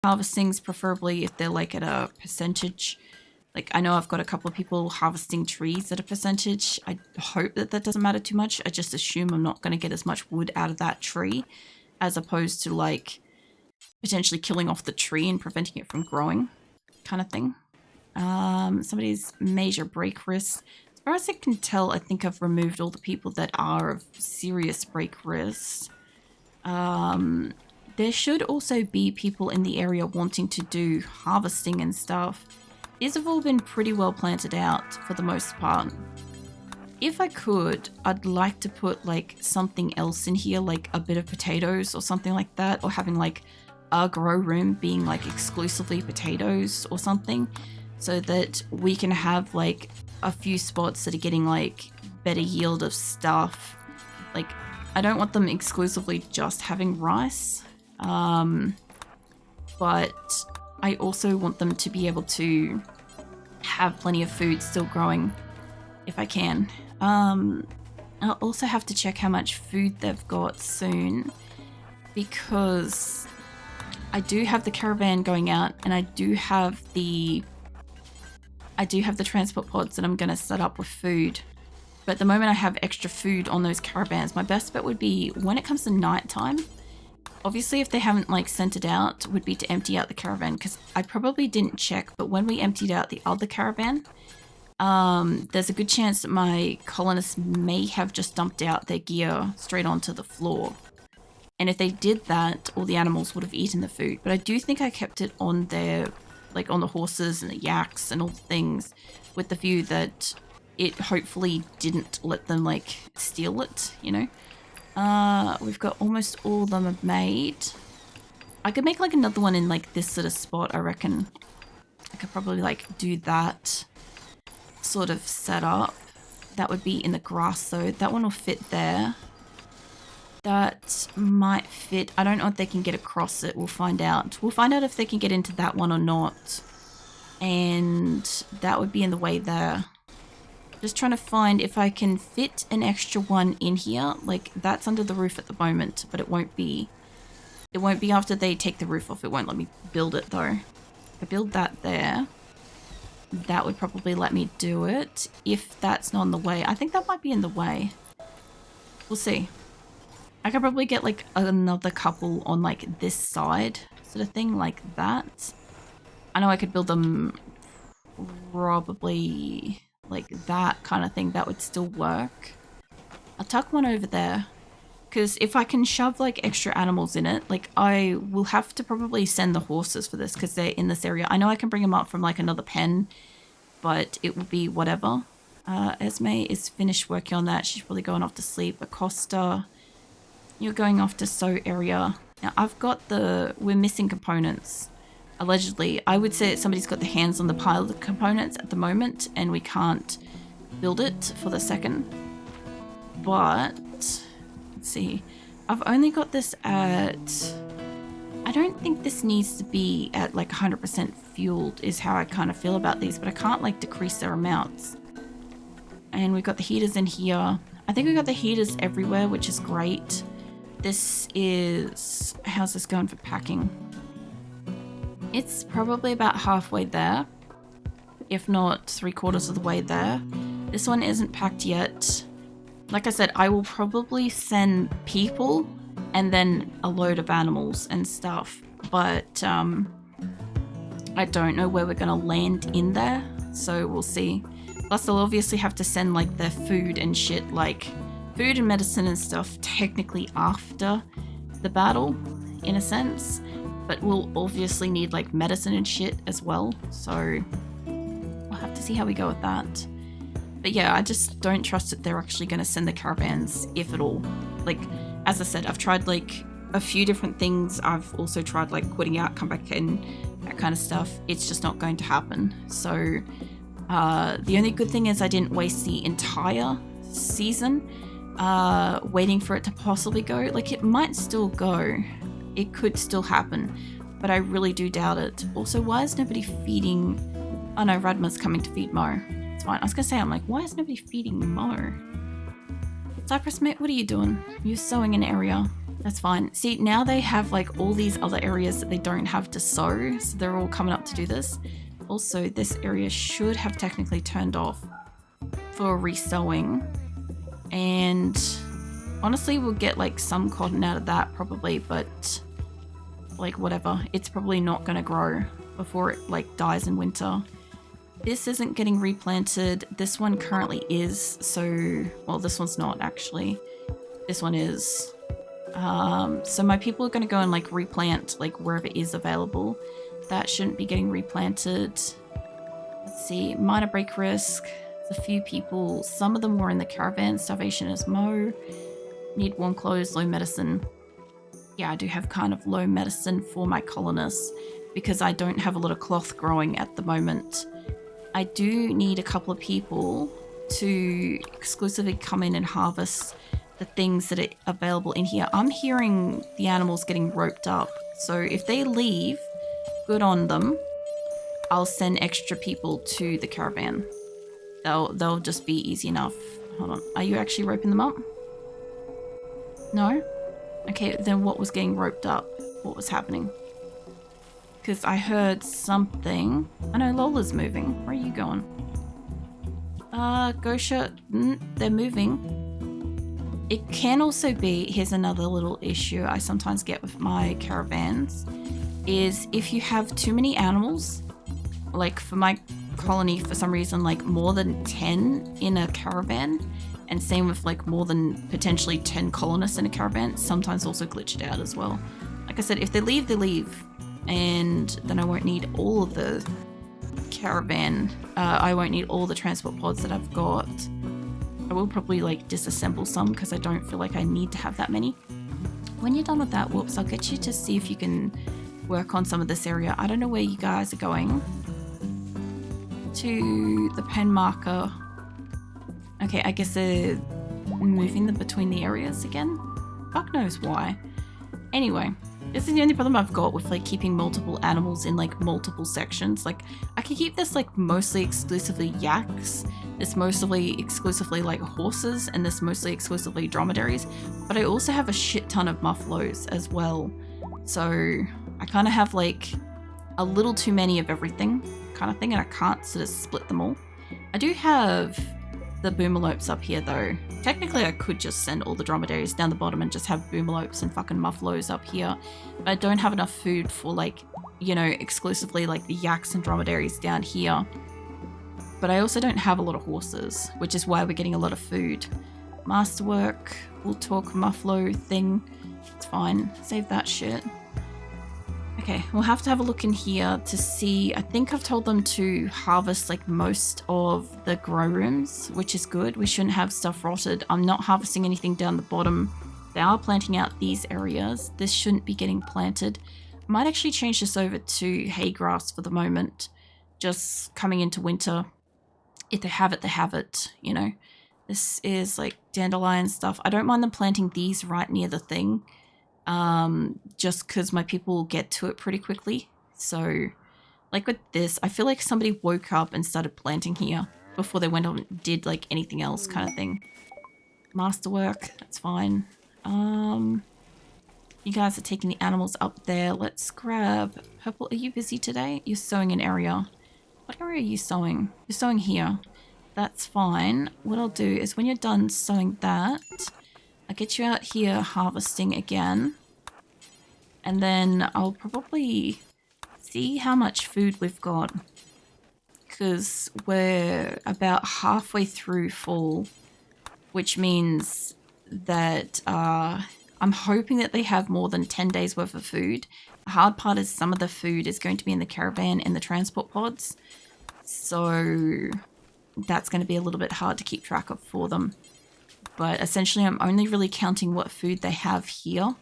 harvestings, preferably if they're like at a percentage. Like, I know I've got a couple of people harvesting trees at a percentage. I hope that that doesn't matter too much. I just assume I'm not going to get as much wood out of that tree as opposed to like potentially killing off the tree and preventing it from growing kind of thing. Somebody's major break risk. As far as I can tell, I think I've removed all the people that are of serious break risk. There should also be people in the area wanting to do harvesting and stuff. These have all been pretty well planted out for the most part. If I could, I'd like to put like something else in here, like a bit of potatoes or something like that, or having like a grow room being like exclusively potatoes or something, so that we can have like a few spots that are getting like better yield of stuff. Like, I don't want them exclusively just having rice, but I also want them to be able to have plenty of food still growing if I can. I'll also have to check how much food they've got soon, because I do have the caravan going out, and I do have the transport pods that I'm going to set up with food. But at the moment I have extra food on those caravans. My best bet would be, when it comes to night time, obviously if they haven't like sent it out, would be to empty out the caravan, because I probably didn't check, but when we emptied out the other caravan, there's a good chance that my colonists may have just dumped out their gear straight onto the floor. And if they did that, all the animals would have eaten the food. But I do think I kept it on their, like on the horses and the yaks and all the things, with the view that it hopefully didn't let them like steal it, you know? We've got almost all of them made. I could make like another one in like this sort of spot, I reckon. I could probably like do that sort of setup. That would be in the grass though. That one will fit there. That might fit. I don't know if they can get across it. We'll find out. We'll find out if they can get into that one or not. And that would be in the way there. Just trying to find if I can fit an extra one in here. Like, that's under the roof at the moment, but it won't be after they take the roof off. It won't let me build it though. If I build that there, that would probably let me do it. If that's not in the way. I think that might be in the way. We'll see. I could probably get like another couple on like this side sort of thing, like that. I know I could build them probably like that kind of thing. That would still work. I'll tuck one over there, because if I can shove like extra animals in it, like I will have to probably send the horses for this because they're in this area. I know I can bring them up from like another pen, but it will be whatever. Esme is finished working on that. She's probably going off to sleep. Acosta, you're going off to sew area. Now I've got we're missing components. Allegedly, I would say that somebody's got their hands on the pile of the components at the moment and we can't build it for the second. But, let's see. I've only got this at... I don't think this needs to be at like 100% fueled is how I kind of feel about these, but I can't like decrease their amounts. And we've got the heaters in here. I think we've got the heaters everywhere, which is great. This is... how's this going for packing? It's probably about halfway there, if not 3/4 of the way there. This one isn't packed yet. Like I said, I will probably send people and then a load of animals and stuff, but I don't know where we're gonna land in there, so we'll see. Plus they'll obviously have to send like their food and shit, like food and medicine and stuff, technically after the battle, in a sense. But we'll obviously need like medicine and shit as well, so we'll have to see how we go with that. But yeah, I just don't trust that they're actually going to send the caravans, if at all. Like, as I said, I've tried like a few different things. I've also tried like quitting out, come back in, that kind of stuff. It's just not going to happen. So the only good thing is I didn't waste the entire season waiting for it to possibly go. Like, it might still go. It could still happen, but I really do doubt it. Also, why is nobody feeding... oh no, Radma's coming to feed Mo. It's fine. I was gonna say, I'm like, why is nobody feeding Mo? Cypress mate, what are you doing? You're sewing an area. That's fine. See, now they have like all these other areas that they don't have to sow, so they're all coming up to do this. Also, this area should have technically turned off for resowing, and honestly, we'll get like some cotton out of that probably, but like whatever. It's probably not going to grow before it like dies in winter. This isn't getting replanted. This one currently is, so, well, this one's not actually. This one is. So my people are going to go and like replant like wherever is available. That shouldn't be getting replanted. Let's see, minor break risk. There's a few people. Some of them were in the caravan. Starvation is Mo. Need warm clothes, low medicine. Yeah, I do have kind of low medicine for my colonists because I don't have a lot of cloth growing at the moment. I do need a couple of people to exclusively come in and harvest the things that are available in here. I'm hearing the animals getting roped up. So if they leave, good on them. I'll send extra people to the caravan. They'll just be easy enough. Hold on. Are you actually roping them up? No? Okay, then what was getting roped up? What was happening? Because I heard something. I know Lola's moving. Where are you going? Gosha, they're moving. It can also be, here's another little issue I sometimes get with my caravans, is if you have too many animals, like for my colony, for some reason, like more than 10 in a caravan, and same with like more than potentially 10 colonists in a caravan, sometimes also glitch it out as well. Like I said, if they leave, they leave, and then I won't need all of the caravan, I won't need all the transport pods that I've got. I will probably like disassemble some because I don't feel like I need to have that many. When you're done with that, whoops, I'll get you to see if you can work on some of this area. I don't know where you guys are going. To the pen marker. Okay, I guess they're moving them between the areas again. Fuck knows why. Anyway, this is the only problem I've got with like keeping multiple animals in like multiple sections. Like I could keep this like mostly exclusively yaks, this mostly exclusively like horses, and this mostly exclusively dromedaries, but I also have a shit ton of muffaloes as well. So I kind of have like a little too many of everything kind of thing, and I can't sort of split them all. I do have the boomalopes up here though. Technically I could just send all the dromedaries down the bottom and just have boomalopes and fucking muffaloes up here, but I don't have enough food for like, you know, exclusively like the yaks and dromedaries down here. But I also don't have a lot of horses, which is why we're getting a lot of food. Masterwork, we'll talk muffalo thing. It's fine, save that shit. Okay, we'll have to have a look in here to see. I think I've told them to harvest like most of the grow rooms, which is good. We shouldn't have stuff rotted. I'm not harvesting anything down the bottom. They are planting out these areas. This shouldn't be getting planted. I might actually change this over to hay grass for the moment. Just coming into winter. If they have it, you know. This is like dandelion stuff. I don't mind them planting these right near the thing. Just because my people will get to it pretty quickly. So, like with this, I feel like somebody woke up and started planting here before they went on and did like anything else kind of thing. Masterwork, that's fine. You guys are taking the animals up there. Let's grab purple. Are you busy today? You're sowing an area. What area are you sowing? You're sowing here. That's fine. What I'll do is when you're done sowing that, I'll get you out here harvesting again. And then I'll probably see how much food we've got. Because we're about halfway through fall, which means that I'm hoping that they have more than 10 days worth of food. The hard part is some of the food is going to be in the caravan and the transport pods. So that's going to be a little bit hard to keep track of for them. But essentially I'm only really counting what food they have here.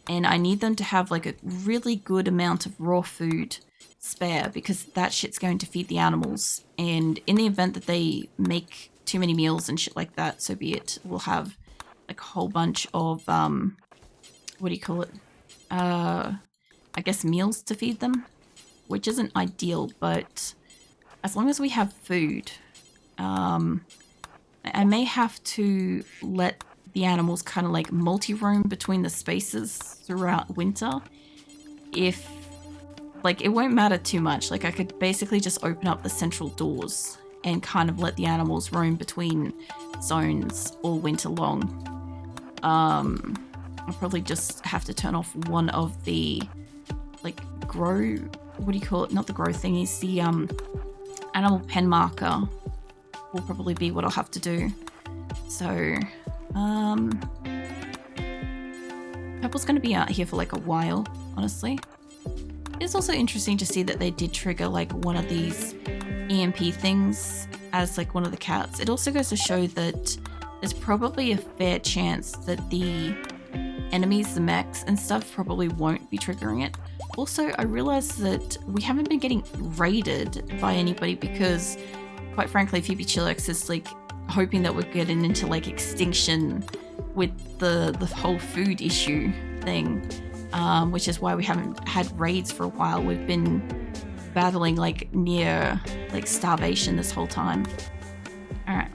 And I need them to have like a really good amount of raw food spare because that shit's going to feed the animals. And in the event that they make too many meals and shit like that, so be it. We'll have like a whole bunch of, what do you call it? I guess meals to feed them, which isn't ideal, but as long as we have food, I may have to let the animals kind of like multi-roam between the spaces throughout winter, if like it won't matter too much. Like I could basically just open up the central doors and kind of let the animals roam between zones all winter long. I'll probably just have to turn off one of the like grow, what do you call it? Not the grow thingies, the animal pen marker will probably be what I'll have to do. So Purple's going to be out here for like a while, honestly. It's also interesting to see that they did trigger like one of these EMP things as like one of the cats. It also goes to show that there's probably a fair chance that the enemies, the mechs and stuff, probably won't be triggering it. Also, I realized that we haven't been getting raided by anybody because, quite frankly, Phoebe Chillax is like hoping that we're getting into like extinction with the whole food issue thing, which is why we haven't had raids for a while. We've been battling like near like starvation this whole time. All right,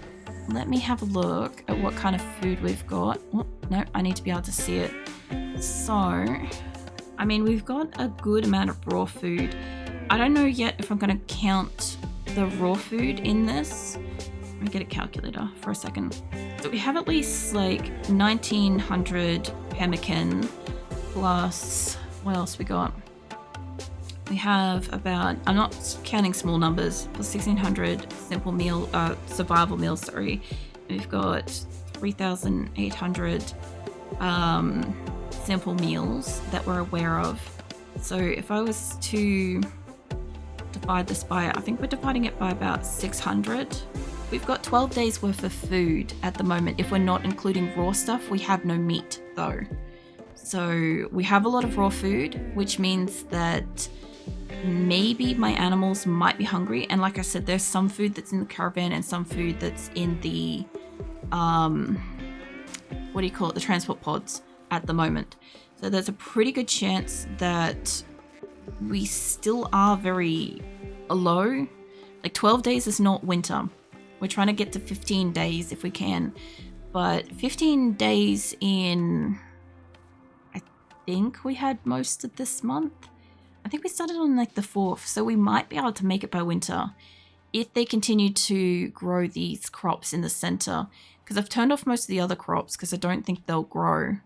let me have a look at what kind of food we've got. Oh, no, I need to be able to see it. So, I mean, we've got a good amount of raw food. I don't know yet if I'm going to count the raw food in this. Let me get a calculator for a second. So we have at least like 1900 pemmican plus, what else we got? We have about, I'm not counting small numbers, plus 1600 simple meal, survival meals, sorry. We've got 3,800 simple meals that we're aware of. So if I was to divide this by, I think we're dividing it by about 600. We've got 12 days worth of food at the moment. If we're not including raw stuff, we have no meat though. So we have a lot of raw food, which means that maybe my animals might be hungry. And like I said, there's some food that's in the caravan and some food that's in the, what do you call it? The transport pods at the moment. So there's a pretty good chance that we still are very low. Like 12 days is not winter. We're trying to get to 15 days if we can. But 15 days in, I think we had most of this month. I think we started on like the 4th, so we might be able to make it by winter if they continue to grow these crops in the center. Because I've turned off most of the other crops because I don't think they'll grow.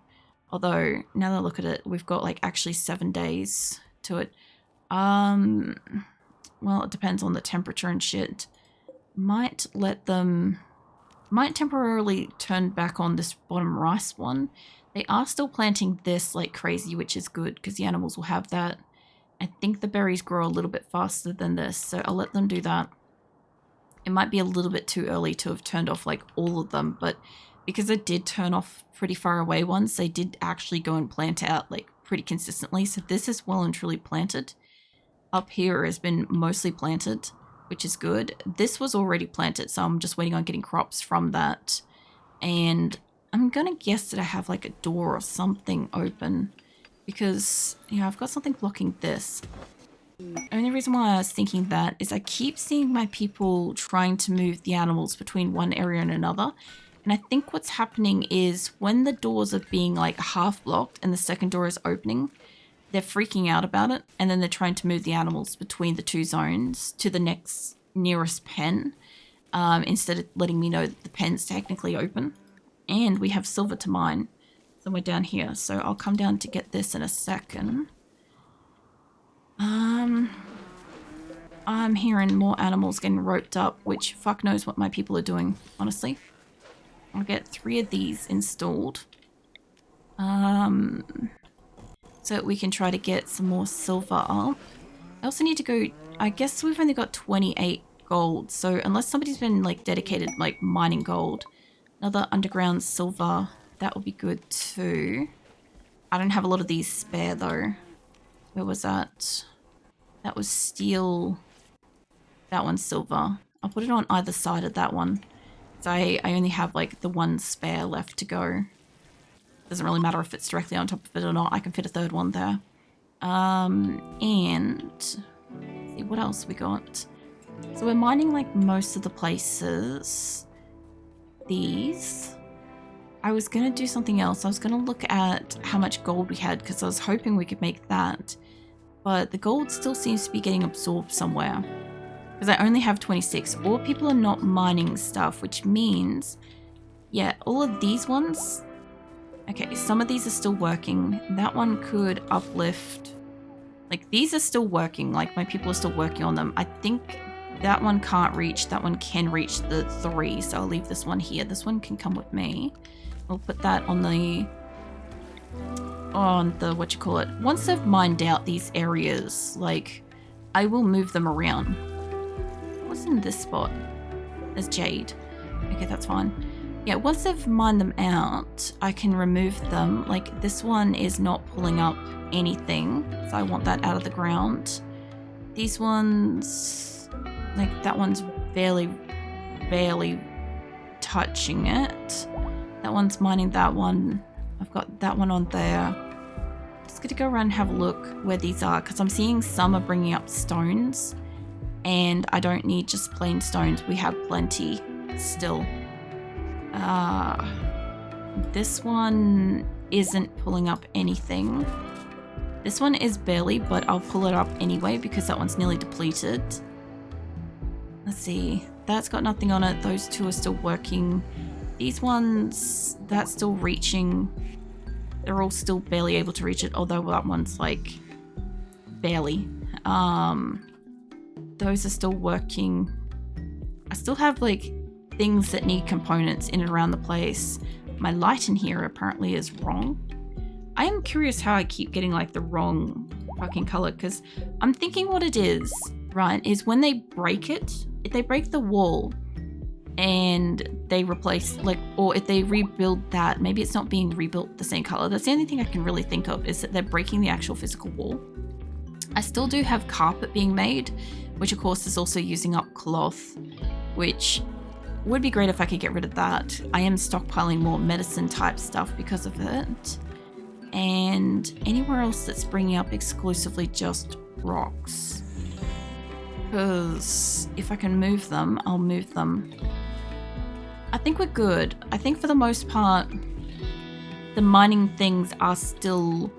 Although, now that I look at it, we've got like actually 7 days to it. Well, it depends on the temperature and shit. Might temporarily turn back on this bottom rice one. They are still planting this like crazy, which is good because the animals will have that. I think the berries grow a little bit faster than this, so I'll let them do that. It might be a little bit too early to have turned off like all of them, but because I did turn off pretty far away ones, they did actually go and plant out like pretty consistently. So this is well and truly planted. Up here has been mostly planted, which is good. This was already planted, so I'm just waiting on getting crops from that. And I'm gonna guess that I have like a door or something open because, you know, I've got something blocking this. The only reason why I was thinking that is I keep seeing my people trying to move the animals between one area and another. And I think what's happening is when the doors are being like half blocked and the second door is opening, they're freaking out about it. And then they're trying to move the animals between the two zones to the next nearest pen, instead of letting me know that the pen's technically open. And we have silver to mine somewhere down here. So I'll come down to get this in a second. I'm hearing more animals getting roped up, which fuck knows what my people are doing, honestly. I'll get 3 of these installed. So that we can try to get some more silver up. I also need to go, I guess we've only got 28 gold, so unless somebody's been like dedicated like mining gold, another underground silver, that will be good too. I don't have a lot of these spare though. Where was that? That was steel. That one's silver. I'll put it on either side of that one. So I only have like the one spare left to go. Doesn't really matter if it's directly on top of it or not. I can fit a third one there. And let's see what else we got. So we're mining like most of the places. These. I was going to do something else. I was going to look at how much gold we had because I was hoping we could make that. But the gold still seems to be getting absorbed somewhere. Because I only have 26. Or people are not mining stuff, which means... Yeah, all of these ones... Okay, some of these are still working. That one could uplift... Like, these are still working. Like, my people are still working on them. I think that one can't reach. That one can reach the 3. So I'll leave this one here. This one can come with me. We'll put that on the... what you call it. Once they've mined out these areas, like, I will move them around. What's in this spot? There's jade. Okay, that's fine. Yeah, once they've mined them out, I can remove them. Like, this one is not pulling up anything, so I want that out of the ground. These ones, like, that one's barely touching it. That one's mining that one. I've got that one on there. Just gonna go around and have a look where these are, because I'm seeing some are bringing up stones, and I don't need just plain stones. We have plenty still. This one isn't pulling up anything. This one is barely, but I'll pull it up anyway because that one's nearly depleted. Let's see. That's got nothing on it. Those two are still working. These ones, that's still reaching. They're all still barely able to reach it, although that one's like barely. Those are still working. I still have like things that need components in and around the place. My light in here apparently is wrong. I am curious how I keep getting like the wrong fucking color, because I'm thinking what it is, right, is when they break it, if they break the wall and they replace, like, or if they rebuild that, maybe it's not being rebuilt the same color. That's the only thing I can really think of, is that they're breaking the actual physical wall. I still do have carpet being made, which of course is also using up cloth, which would be great if I could get rid of that. I am stockpiling more medicine type stuff because of it. And anywhere else that's bringing up exclusively just rocks. Because if I can move them, I'll move them. I think we're good. I think for the most part, the mining things are still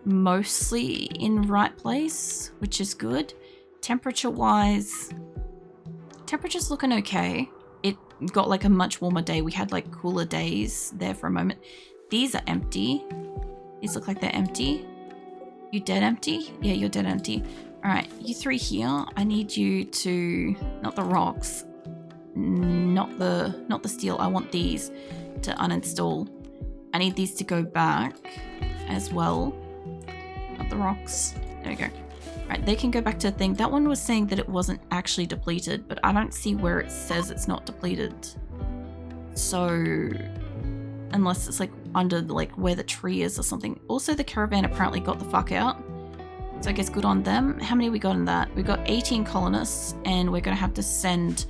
mostly in right place, which is good. Temperature-wise, temperature's looking okay. It got like a much warmer day. We had like cooler days there for a moment. These are empty. These look like they're empty. You dead empty? Yeah, you're dead empty. All right, you three here. I need you to, not the rocks, not the steel. I want these to uninstall. I need these to go back as well. Not the rocks. There we go. Right, they can go back to the thing. That one was saying that it wasn't actually depleted, but I don't see where it says it's not depleted. So, unless it's like under like where the tree is or something. Also, the caravan apparently got the fuck out. So I guess good on them. How many we got in that? We got 18 colonists, and we're gonna have to send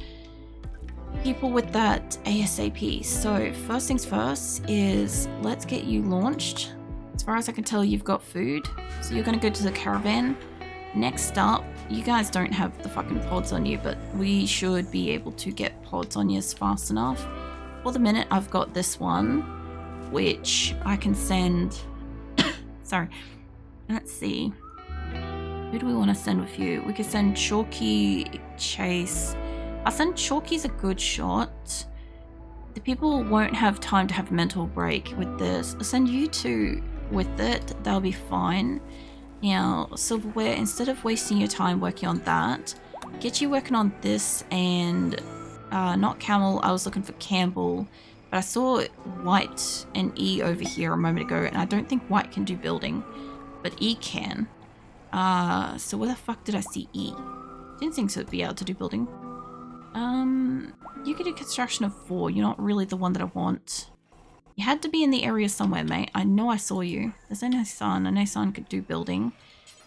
people with that ASAP. So first things first is let's get you launched. As far as I can tell, you've got food. So you're gonna go to the caravan. Next up, you guys don't have the fucking pods on you, but we should be able to get pods on you fast enough. For the minute, I've got this one, which I can send... Sorry. Let's see. Who do we want to send with you? We could send Chalky, Chase. I'll send Chalky's a good shot. The people won't have time to have a mental break with this. I'll send you two with it. That'll be fine. Now, silverware, instead of wasting your time working on that, get you working on this and not Camel, I was looking for Campbell, but I saw White and E over here a moment ago, and I don't think White can do building, but E can. So where the fuck did I see E? Didn't think so it'd be able to do building. You could do construction of 4, you're not really the one that I want. You had to be in the area somewhere, mate. I know I saw you. There's no Sun. I know Sun could do building.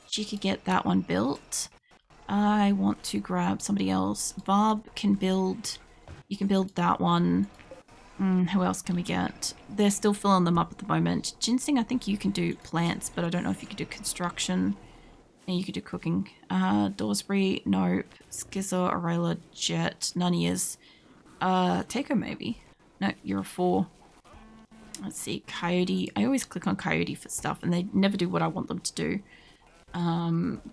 She could get that one built. I want to grab somebody else. Barb can build. You can build that one. Who else can we get? They're still filling them up at the moment. Ginseng, I think you can do plants, but I don't know if you could do construction. And you could do cooking. Dorsbury, nope. Skizzer, Aurelia, Jet, none of yours. Takeo maybe. No, you're a 4. Let's see, Coyote. I always click on Coyote for stuff and they never do what I want them to do.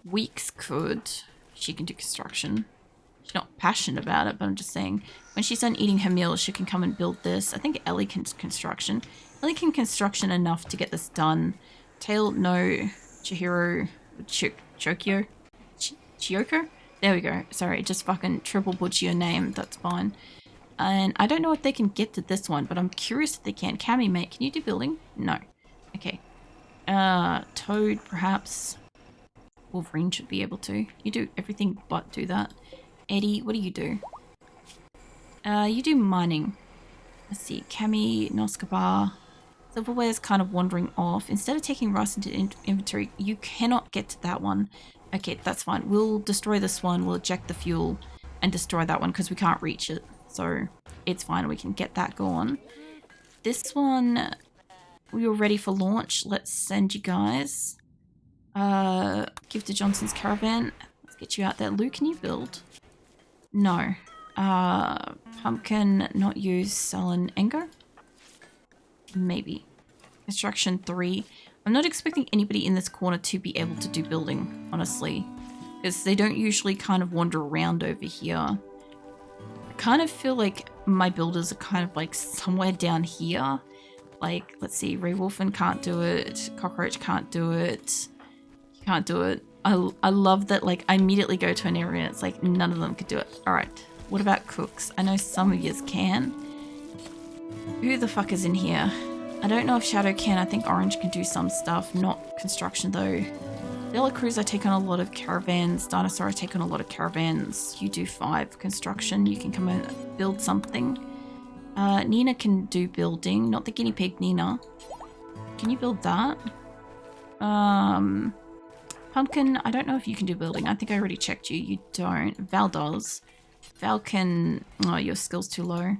Weeks could. She can do construction. She's not passionate about it, but I'm just saying when she's done eating her meals, she can come and build this. I think Ellie can construction. Ellie can construction enough to get this done. Tail, no. Chihiro, Chokyo? Chiyoko? There we go. Sorry, just fucking triple butcher your name. That's fine. And I don't know if they can get to this one, but I'm curious if they can. Cammy, mate, can you do building? No. Okay. Toad, perhaps. Wolverine should be able to. You do everything but do that. Eddie, what do? You do mining. Let's see. Cammy, Noskabar. Silverware's kind of wandering off. Instead of taking rice into inventory, you cannot get to that one. Okay, that's fine. We'll destroy this one. We'll eject the fuel and destroy that one because we can't reach it. So it's fine. We can get that going. This one, we were ready for launch. Let's send you guys. Give to Johnson's caravan. Let's get you out there. Lou, can you build? No. Pumpkin, not use Sullen Engo? Maybe. Construction 3. I'm not expecting anybody in this corner to be able to do building, honestly. Because they don't usually kind of wander around over here. I kind of feel like my builders are kind of like somewhere down here. Like, let's see, Ray Wolfen can't do it. Cockroach can't do it. You can't do it. I love that, like, I immediately go to an area and it's like none of them could do it. Alright, what about cooks? I know some of yous can. Who the fuck is in here? I don't know if Shadow can. I think Orange can do some stuff. Not construction, though. Dela Cruz, I take on a lot of caravans. Dinosaur, I take on a lot of caravans. You do 5 construction. You can come and build something. Nina can do building. Not the guinea pig, Nina. Can you build that? Pumpkin, I don't know if you can do building. I think I already checked you. You don't. Val does. Val can... Oh, your skill's too low.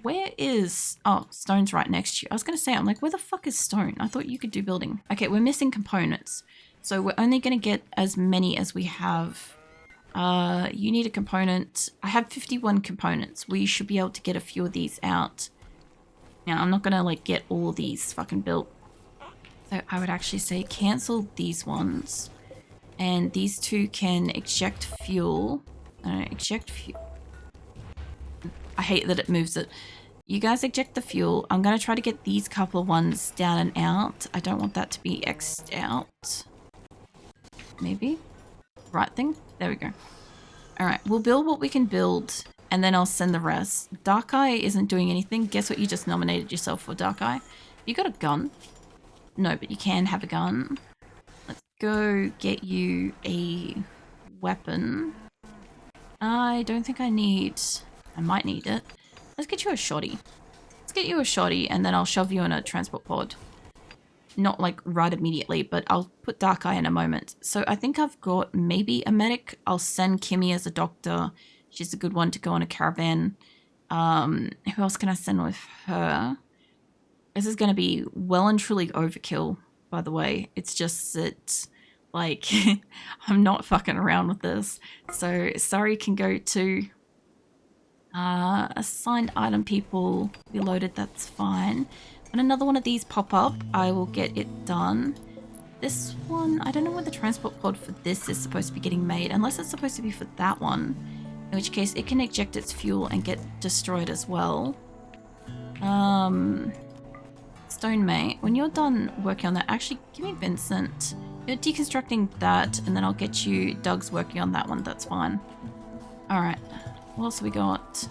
Where is... Oh, Stone's right next to you. I was going to say, I'm like, where the fuck is Stone? I thought you could do building. Okay, we're missing components. So we're only going to get as many as we have. You need a component. I have 51 components. We should be able to get a few of these out. Now, I'm not going to, like, get all of these fucking built. So I would actually say cancel these ones. And these two can eject fuel. Eject fuel. I hate that it moves it. You guys eject the fuel. I'm going to try to get these couple of ones down and out. I don't want that to be X'd out. Maybe? Right thing? There we go. Alright, we'll build what we can build. And then I'll send the rest. Dark Eye isn't doing anything. Guess what you just nominated yourself for, Dark Eye? You got a gun? No, but you can have a gun. Let's go get you a weapon. I don't think I need... I might need it. Let's get you a shoddy. Let's get you a shoddy and then I'll shove you in a transport pod. Not like right immediately, but I'll put Dark Eye in a moment. So I think I've got maybe a medic. I'll send Kimmy as a doctor. She's a good one to go on a caravan. Who else can I send with her? This is going to be well and truly overkill, by the way. It's just that, like, I'm not fucking around with this. So, sorry can go to assigned item people. Be loaded, that's fine. When another one of these pop up, I will get it done. This one, I don't know where the transport pod for this is supposed to be getting made, unless it's supposed to be for that one. In which case, it can eject its fuel and get destroyed as well. Stone mate, when you're done working on that, actually give me Vincent. You're deconstructing that and then I'll get you Doug's working on that one. That's fine. Alright, what else have we got?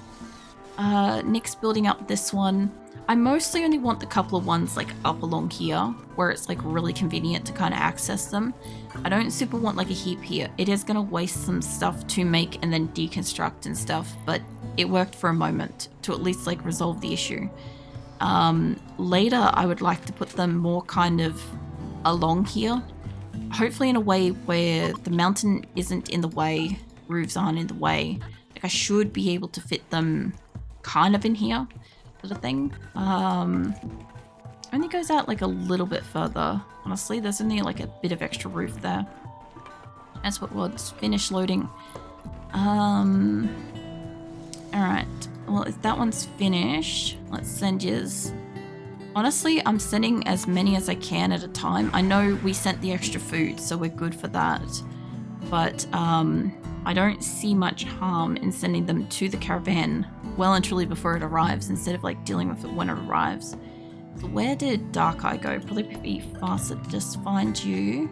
Nick's building up this one. I mostly only want the couple of ones like up along here where it's like really convenient to kind of access them. I don't super want like a heap here. It is going to waste some stuff to make and then deconstruct and stuff, but it worked for a moment to at least like resolve the issue. Later, I would like to put them more kind of along here. Hopefully in a way where the mountain isn't in the way, roofs aren't in the way. Like I should be able to fit them kind of in here, sort of thing. Only goes out like a little bit further. Honestly, there's only like a bit of extra roof there. That's what we'll finish loading. Alright. Well, if that one's finished, let's send yous Honestly, I'm sending as many as I can at a time. I know we sent the extra food, so we're good for that. But I don't see much harm in sending them to the caravan well and truly before it arrives, instead of like dealing with it when it arrives. So where did Dark Eye go? Probably be faster to just find you.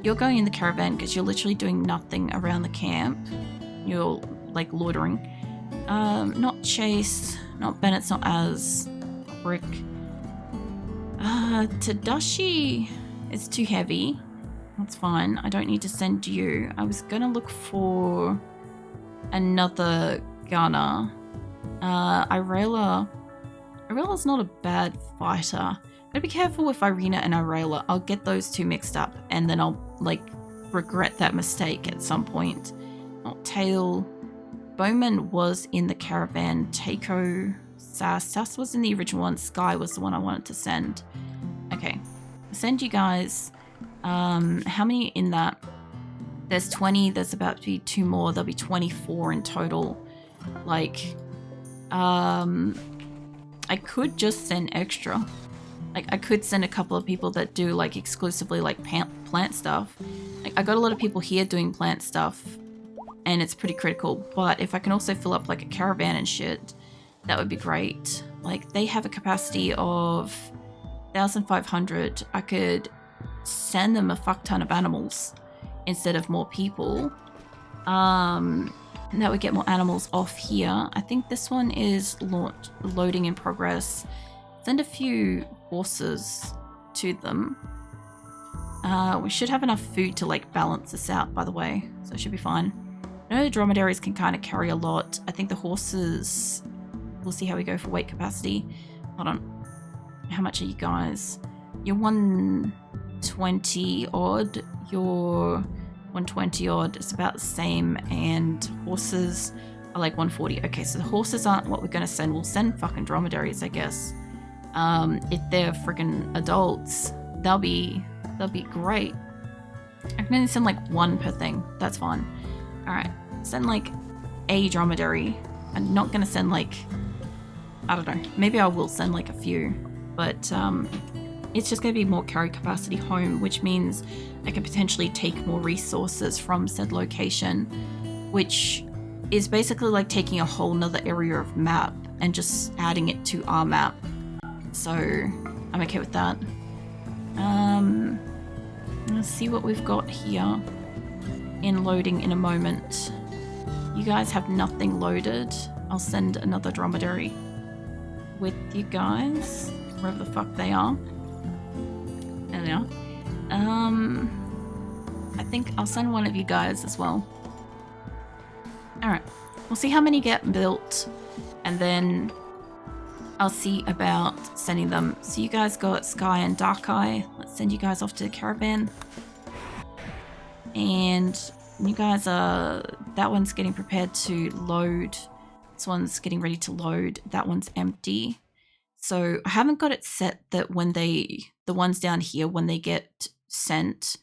You're going in the caravan because you're literally doing nothing around the camp. You're like loitering. Not Chase, not Bennett's, not Az, Brick. Tadashi is too heavy. That's fine. I don't need to send you. I was gonna look for another gunner. Irela's not a bad fighter. Gotta be careful with Irina and Irela. I'll get those two mixed up and then I'll like regret that mistake at some point. Not Tail. Bowman was in the caravan. Takeo, Sass was in the original one. Sky was the one I wanted to send. Okay. Send you guys. How many in that? There's 20. There's about to be 2 more. There'll be 24 in total. Like, I could just send extra. Like, I could send a couple of people that do like exclusively like plant stuff. Like, I got a lot of people here doing plant stuff, and it's pretty critical. But if I can also fill up like a caravan and shit, that would be great. Like, they have a capacity of 1,500. I could send them a fuck ton of animals instead of more people. And that would get more animals off here. I think this one is loading in progress. Send a few horses to them. We should have enough food to like balance this out, by the way, so it should be fine. I know the dromedaries can kind of carry a lot. I think the horses, we'll see how we go for weight capacity. Hold on. How much are you guys? You're 120 odd. You're 120 odd. It's about the same. And horses are like 140. Okay, so the horses aren't what we're going to send. We'll send fucking dromedaries, I guess. If they're friggin' adults, they'll be great. I can only send like 1 per thing. That's fine. Alright, send like a dromedary. I'm not gonna send like, I don't know, maybe I will send like a few, but it's just gonna be more carry capacity home, which means I can potentially take more resources from said location, which is basically like taking a whole nother area of map and just adding it to our map. So I'm okay with that. Let's see what we've got here in loading in a moment. You guys have nothing loaded. I'll send another dromedary with you guys, wherever the fuck they are. There they are. I think I'll send one of you guys as well. Alright, we'll see how many get built, and then I'll see about sending them. So you guys got Sky and Dark Eye. Let's send you guys off to the caravan. And you guys are... That one's getting prepared to load. This one's getting ready to load. That one's empty. So I haven't got it set that when they... The ones down here, when they get sent,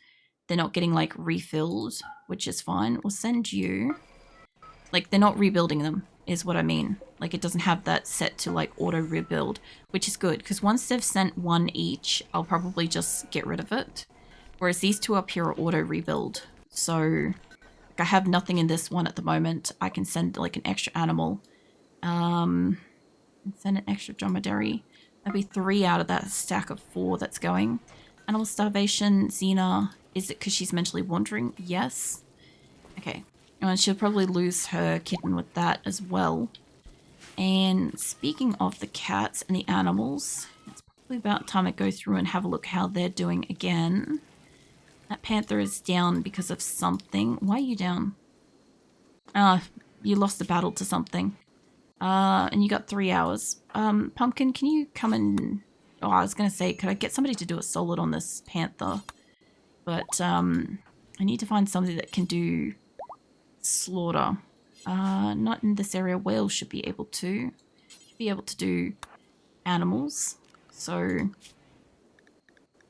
they're not getting like refilled, which is fine. We'll send you... Like, they're not rebuilding them, is what I mean. Like, it doesn't have that set to, like, auto-rebuild, which is good, because once they've sent 1 each, I'll probably just get rid of it. Whereas these 2 up here are auto-rebuild. So, like, I have nothing in this one at the moment. I can send, like, an extra animal. Send an extra dromedary. That'll be 3 out of that stack of 4 that's going. Animal starvation, Xena. Is it because she's mentally wandering? Yes. Okay. And she'll probably lose her kitten with that as well. And speaking of the cats and the animals, it's probably about time I go through and have a look how they're doing again. That panther is down because of something. Why are you down? You lost the battle to something. And you got 3 hours. Pumpkin, can you come and... Oh, I was going to say, could I get somebody to do a solid on this panther? But I need to find somebody that can do... slaughter. Not in this area. Whales should be able to. Do animals. So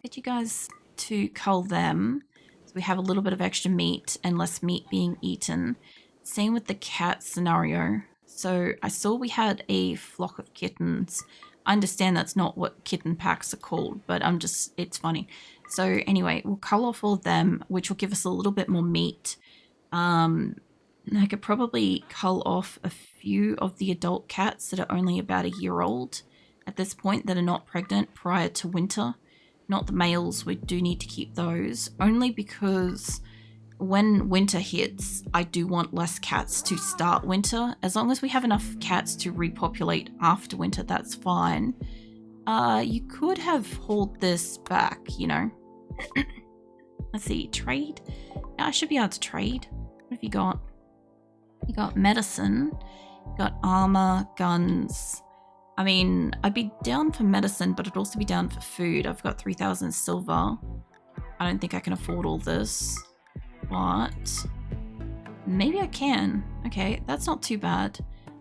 get you guys to cull them. So we have a little bit of extra meat and less meat being eaten. Same with the cat scenario. So I saw we had a flock of kittens. I understand that's not what kitten packs are called, but it's funny. So anyway, we'll cull off all of them, which will give us a little bit more meat. I could probably cull off a few of the adult cats that are only about a year old at this point, that are not pregnant prior to winter. Not the males, we do need to keep those, only because when winter hits, I do want less cats to start winter. As long as we have enough cats to repopulate after winter, that's fine. You could have hauled this back, you know. Let's see, trade. Yeah, I should be able to trade. What have you got? You got medicine, you got armor, guns. I mean, I'd be down for medicine, but I'd also be down for food. I've got 3,000 silver. I don't think I can afford all this, but maybe I can. Okay, that's not too bad.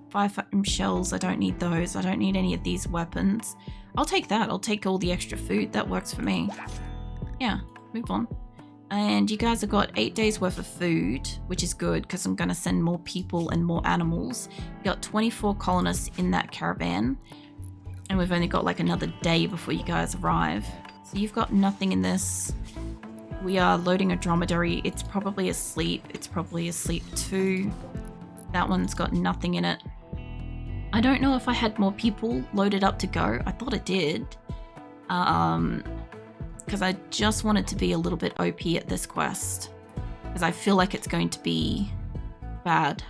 Firefighting shells, I don't need those. I don't need any of these weapons. I'll take that. I'll take all the extra food. That works for me. Yeah, move on. And you guys have got 8 days worth of food, which is good because I'm going to send more people and more animals. You got 24 colonists in that caravan, and we've only got like another day before you guys arrive. So you've got nothing in this. We are loading a dromedary. It's probably asleep. It's probably asleep too. That one's got nothing in it. I don't know if I had more people loaded up to go. I thought I did. Because I just want it to be a little bit OP at this quest. Because I feel like it's going to be bad.